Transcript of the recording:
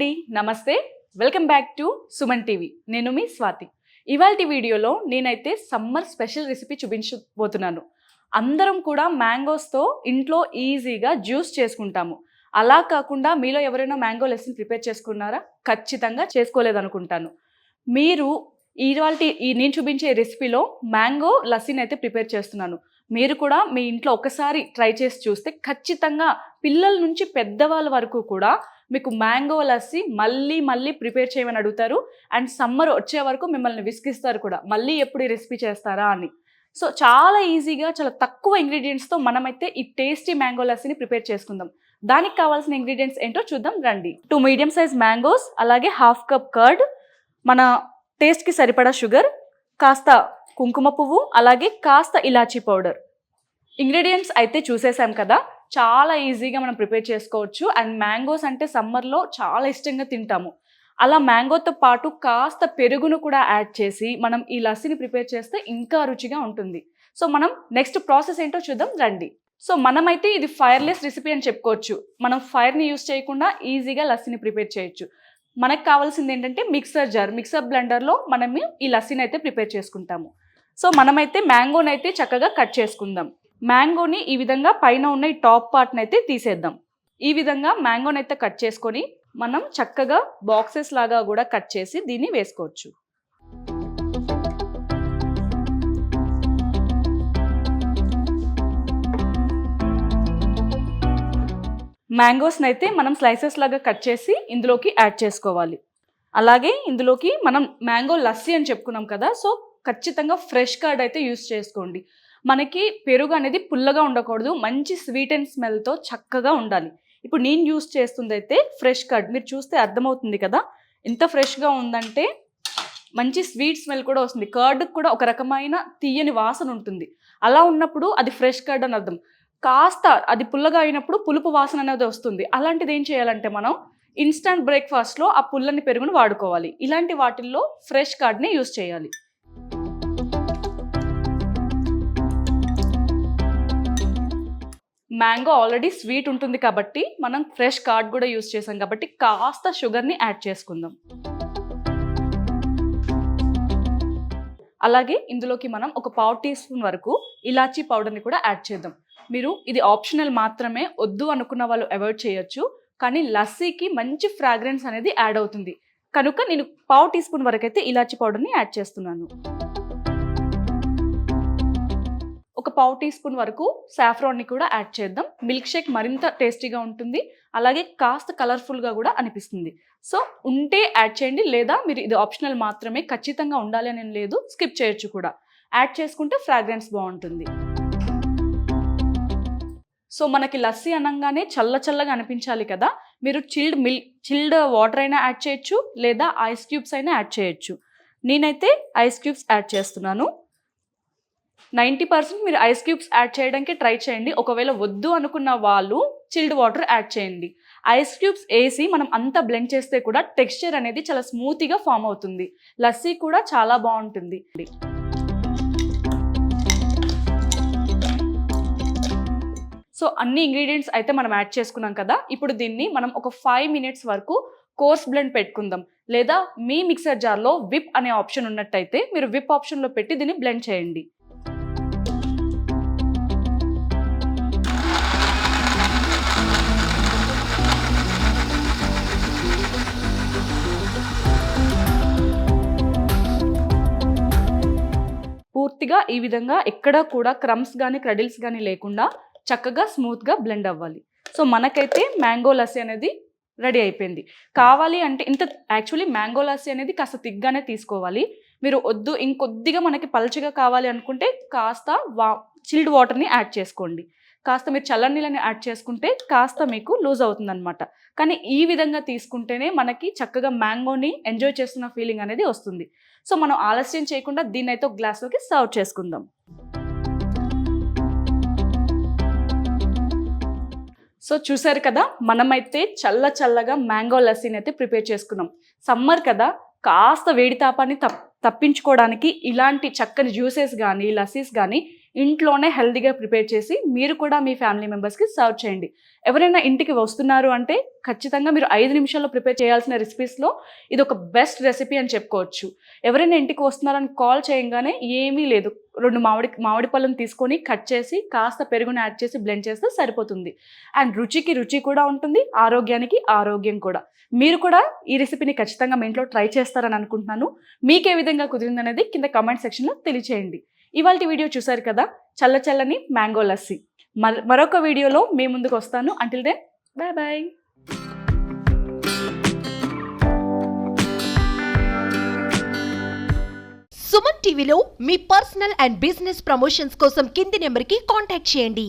అండి, నమస్తే. Welcome back to Suman TV. నేను మీ స్వాతి. ఇవాల్టి వీడియోలో నేనైతే సమ్మర్ స్పెషల్ రెసిపీ చూపించబోతున్నాను. అందరం కూడా మ్యాంగోస్తో ఇంట్లో ఈజీగా జ్యూస్ చేసుకుంటాము. అలా కాకుండా మీలో ఎవరైనా మ్యాంగో లస్సీని ప్రిపేర్ చేసుకున్నారా? ఖచ్చితంగా చేసుకోలేదనుకుంటాను. మీరు నేను చూపించే రెసిపీలో మ్యాంగో లస్సీని అయితే ప్రిపేర్ చేస్తున్నాను. మీరు కూడా మీ ఇంట్లో ఒకసారి ట్రై చేసి చూస్తే ఖచ్చితంగా పిల్లల నుంచి పెద్దవాళ్ళ వరకు కూడా మీకు మ్యాంగో లస్సీ మళ్ళీ ప్రిపేర్ చేయమని అడుగుతారు. అండ్ సమ్మర్ వచ్చే వరకు మిమ్మల్ని విసిగిస్తారు కూడా, మళ్ళీ ఎప్పుడు ఈ రెసిపీ చేస్తారా అని. సో చాలా ఈజీగా, చాలా తక్కువ ఇంగ్రీడియంట్స్తో మనమైతే ఈ టేస్టీ మ్యాంగో లస్సీని ప్రిపేర్ చేసుకుందాం. దానికి కావాల్సిన ఇంగ్రీడియంట్స్ ఏంటో చూద్దాం రండి. 2 మీడియం సైజ్ మ్యాంగోస్, అలాగే 1/2 కప్ కర్డ్, మన టేస్ట్కి సరిపడా షుగర్, కాస్త కుంకుమ పువ్వు, అలాగే కాస్త ఇలాచీ పౌడర్. ఇంగ్రీడియంట్స్ అయితే చూసేసాం కదా, చాలా ఈజీగా మనం ప్రిపేర్ చేసుకోవచ్చు. అండ్ మ్యాంగోస్ అంటే సమ్మర్లో చాలా ఇష్టంగా తింటాము. అలా మ్యాంగోతో పాటు కాస్త పెరుగును కూడా యాడ్ చేసి మనం ఈ లస్సీని ప్రిపేర్ చేస్తే ఇంకా రుచిగా ఉంటుంది. సో మనం నెక్స్ట్ ప్రాసెస్ ఏంటో చూద్దాం రండి. సో మనమైతే ఇది ఫైర్లెస్ రెసిపీ అని చెప్పుకోవచ్చు. మనం ఫైర్ని యూజ్ చేయకుండా ఈజీగా లస్సీని ప్రిపేర్ చేయొచ్చు. మనకు కావాల్సింది ఏంటంటే మిక్సర్ బ్లెండర్లో మనం ఈ లస్సీని అయితే ప్రిపేర్ చేసుకుంటాము. సో మనమైతే మ్యాంగోని అయితే చక్కగా కట్ చేసుకుందాం. మ్యాంగోని ఈ విధంగా పైన ఉన్న ఈ టాప్ పార్ట్ని అయితే తీసేద్దాం. ఈ విధంగా మ్యాంగోని అయితే కట్ చేసుకొని మనం చక్కగా బాక్సెస్ లాగా కూడా కట్ చేసి దీన్ని వేసుకోవచ్చు. మ్యాంగోస్ని అయితే మనం స్లైసెస్ లాగా కట్ చేసి ఇందులోకి యాడ్ చేసుకోవాలి. అలాగే ఇందులోకి మనం మ్యాంగో లస్సీ అని చెప్పుకున్నాం కదా, సో ఖచ్చితంగా ఫ్రెష్ కర్డ్ అయితే యూస్ చేసుకోండి. మనకి పెరుగు అనేది పుల్లగా ఉండకూడదు, మంచి స్వీట్ అండ్ స్మెల్తో చక్కగా ఉండాలి. ఇప్పుడు నేను యూస్ చేస్తుంది అయితే ఫ్రెష్ కర్డ్. మీరు చూస్తే అర్థమవుతుంది కదా ఎంత ఫ్రెష్గా ఉందంటే, మంచి స్వీట్ స్మెల్ కూడా వస్తుంది. కర్డ్కి కూడా ఒక రకమైన తీయని వాసన ఉంటుంది. అలా ఉన్నప్పుడు అది ఫ్రెష్ కర్డ్ అని అర్థం. కాస్త అది పుల్లగా అయినప్పుడు పులుపు వాసన అనేది వస్తుంది. అలాంటిది ఏం చేయాలంటే మనం ఇన్స్టంట్ బ్రేక్ఫాస్ట్లో ఆ పుల్లని పెరుగును వాడుకోవాలి. ఇలాంటి వాటిల్లో ఫ్రెష్ కర్డ్ని యూస్ చేయాలి. మ్యాంగో ఆల్రెడీ స్వీట్ ఉంటుంది కాబట్టి మనం ఫ్రెష్ కర్డ్ కూడా యూస్ చేసాం కాబట్టి కాస్త షుగర్ని యాడ్ చేసుకుందాం. అలాగే ఇందులోకి మనం ఒక 1/4 టీ స్పూన్ వరకు ఇలాచీ పౌడర్ని కూడా యాడ్ చేద్దాం. మీరు ఇది ఆప్షనల్ మాత్రమే, వద్దు అనుకున్న వాళ్ళు అవాయిడ్ చేయొచ్చు. కానీ లస్సీకి మంచి ఫ్రాగ్రెన్స్ అనేది యాడ్ అవుతుంది కనుక నేను 1/4 టీ స్పూన్ వరకు అయితే ఇలాచీ పౌడర్ని యాడ్ చేస్తున్నాను. ఒక 1/4 టీ స్పూన్ వరకు సాఫ్రాన్ని కూడా యాడ్ చేద్దాం. మిల్క్ షేక్ మరింత టేస్టీగా ఉంటుంది, అలాగే కాస్త కలర్ఫుల్గా కూడా అనిపిస్తుంది. సో ఉంటే యాడ్ చేయండి, లేదా మీరు ఇది ఆప్షనల్ మాత్రమే, ఖచ్చితంగా ఉండాలి అని లేదు, స్కిప్ చేయొచ్చు కూడా. యాడ్ చేసుకుంటే ఫ్రాగ్రెన్స్ బాగుంటుంది. సో మనకి లస్సీ అనగానే చల్లగా అనిపించాలి కదా, మీరు చిల్డ్ వాటర్ అయినా యాడ్ చేయొచ్చు, లేదా ఐస్ క్యూబ్స్ అయినా యాడ్ చేయొచ్చు. నేనైతే ఐస్ క్యూబ్స్ యాడ్ చేస్తున్నాను. 90% మీరు ఐస్ క్యూబ్స్ యాడ్ చేయడానికి ట్రై చేయండి. ఒకవేళ వద్దు అనుకున్న వాళ్ళు చిల్డ్ వాటర్ యాడ్ చేయండి. ఐస్ క్యూబ్స్ వేసి మనం అంతా బ్లెండ్ చేస్తే కూడా టెక్స్చర్ అనేది చాలా స్మూత్గా ఫామ్ అవుతుంది. లస్సీ కూడా చాలా బాగుంటుంది. సో అన్ని ఇంగ్రీడియంట్స్ అయితే మనం యాడ్ చేసుకున్నాం కదా, ఇప్పుడు దీన్ని మనం ఒక 5 మినిట్స్ వరకు కోర్స్ బ్లెండ్ పెట్టుకుందాం. లేదా మీ మిక్సర్ జార్లో విప్ అనే ఆప్షన్ ఉన్నట్టయితే మీరు విప్ ఆప్షన్లో పెట్టి దీన్ని బ్లెండ్ చేయండి. పూర్తిగా ఈ విధంగా ఎక్కడా కూడా క్రమ్స్ కానీ క్రడిల్స్ కానీ లేకుండా చక్కగా స్మూత్గా బ్లెండ్ అవ్వాలి. సో మనకైతే మ్యాంగో లస్సీ అనేది రెడీ అయిపోయింది. కావాలి అంటే యాక్చువల్లీ మ్యాంగో లస్సీ అనేది కాస్త తిగ్గానే తీసుకోవాలి. మీరు వద్దు ఇంకొద్దిగా మనకి పల్చగా కావాలి అనుకుంటే కాస్త చిల్డ్ వాటర్ని యాడ్ చేసుకోండి. కాస్త మీరు చల్లని నీళ్ళని యాడ్ చేసుకుంటే కాస్త మీకు లూజ్ అవుతుంది అనమాట. కానీ ఈ విధంగా తీసుకుంటేనే మనకి చక్కగా మ్యాంగోని ఎంజాయ్ చేస్తున్న ఫీలింగ్ అనేది వస్తుంది. సో మనం ఆలస్యం చేయకుండా దీన్ని అయితే ఒక గ్లాస్లోకి సర్వ్ చేసుకుందాం. సో చూసారు కదా, మనమైతే చల్లగా మ్యాంగో లస్సీని అయితే ప్రిపేర్ చేసుకున్నాం. సమ్మర్ కదా, కాస్త వేడి తాపాన్ని తప్పించుకోవడానికి ఇలాంటి చక్కని జ్యూసెస్ కానీ లస్సీస్ కానీ ఇంట్లోనే హెల్తీగా ప్రిపేర్ చేసి మీరు కూడా మీ ఫ్యామిలీ మెంబర్స్కి సర్వ్ చేయండి. ఎవరైనా ఇంటికి వస్తున్నారు అంటే ఖచ్చితంగా మీరు 5 నిమిషాల్లో ప్రిపేర్ చేయాల్సిన రెసిపీస్లో ఇది ఒక బెస్ట్ రెసిపీ అని చెప్పుకోవచ్చు. ఎవరైనా ఇంటికి వస్తున్నారని కాల్ చేయగానే ఏమీ లేదు, 2 మామిడి పళ్ళను తీసుకొని కట్ చేసి కాస్త పెరుగును యాడ్ చేసి బ్లెండ్ చేస్తే సరిపోతుంది. అండ్ రుచికి రుచి కూడా ఉంటుంది, ఆరోగ్యానికి ఆరోగ్యం కూడా. మీరు కూడా ఈ రెసిపీని ఖచ్చితంగా మీ ఇంట్లో ట్రై చేస్తారని అనుకుంటున్నాను. మీకు ఏ విధంగా కుదిరిందనేది కింద కామెంట్ సెక్షన్లో తెలియచేయండి. ఇవాళ వీడియో చూసారు కదా, చల్లని మ్యాంగో లస్సీ. మరొక వీడియోలో మీ ముందుకు వస్తాను. Until then bye bye. Suman టీవీలో మీ పర్సనల్ అండ్ బిజినెస్ ప్రమోషన్స్ కోసం కింది నెంబర్కి కాంటాక్ట్ చేయండి.